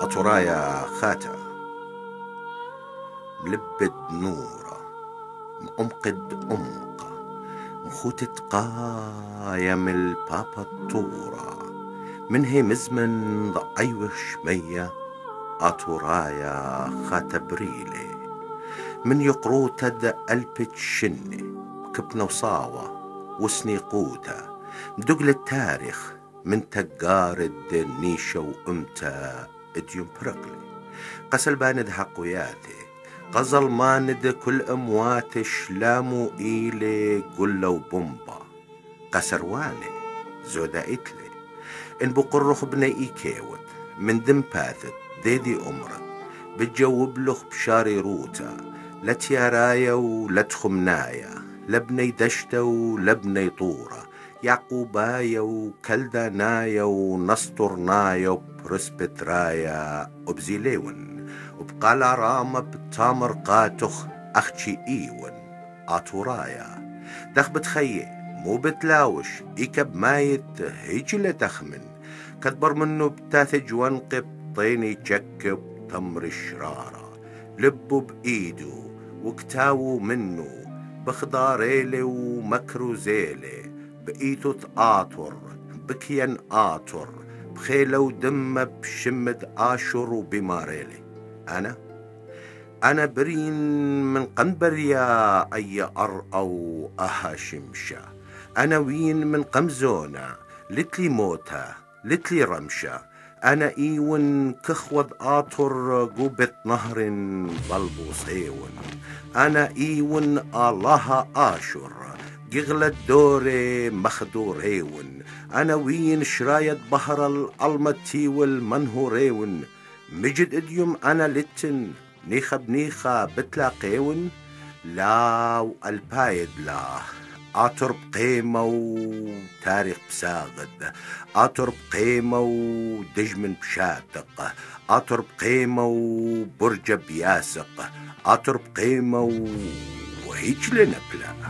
أطرايا خاتا ملبد نورة مأمقد أمقة مخوتة قايم البابا الطورة من هي مزمن ضعيوه شمية أطرايا خاتا بريلي من يقروتد ألبت شني كبنة وصاوة وسني قوتا مدقل التاريخ من تقارد نيشة وأمتا اديوم برقلي قسل باند حقوياتي غزل ماند كل أمواتش لامو إيلي قلة وبومبا قسرواني زودا إتلي إن بقرخ بني إيكيوت من دمباثت ديدي أمرت بتجوب لخ بشاري روتا لا تيارايا ولا تخمنايا لبني دشتا ولبني طورة يعقوبايا وكلدانايا ونسطرنايا وبرسبترايا وبزيليون وبقالا راما بتامر قاتخ أختشي إيون آتورايا دخ بتخيي مو بتلاوش إيكب مايت هيجلة تخمن كدبر منه بتاثج وانقب طيني جكب تمر الشرارة لبو بإيدو وكتاو منه بخضاريلي ومكروزيلي بإيتو تآطر بكيان آطر بخيلة ودم بشمد آشر وبماريلي أنا برين من قنبريا أي أرأو أها شمشة أنا وين من قمزونة لتلي موتة لتلي رمشة أنا إيون كخوض آطر قوبة نهر ضلبو صيون أنا إيون الله آشر قغلة دوري مخدوريون أنا وين شراية بحر الألمتي والمنهوريون مجد إديوم أنا لتن نيخة بنيخة بتلاقيون لا والبايد لا آتر بقيمة وتاريخ بساغد آتر بقيمة ودجمن بشاتق آتر بقيمة وبرجة بياسق آتر بقيمة وهيج لنبلة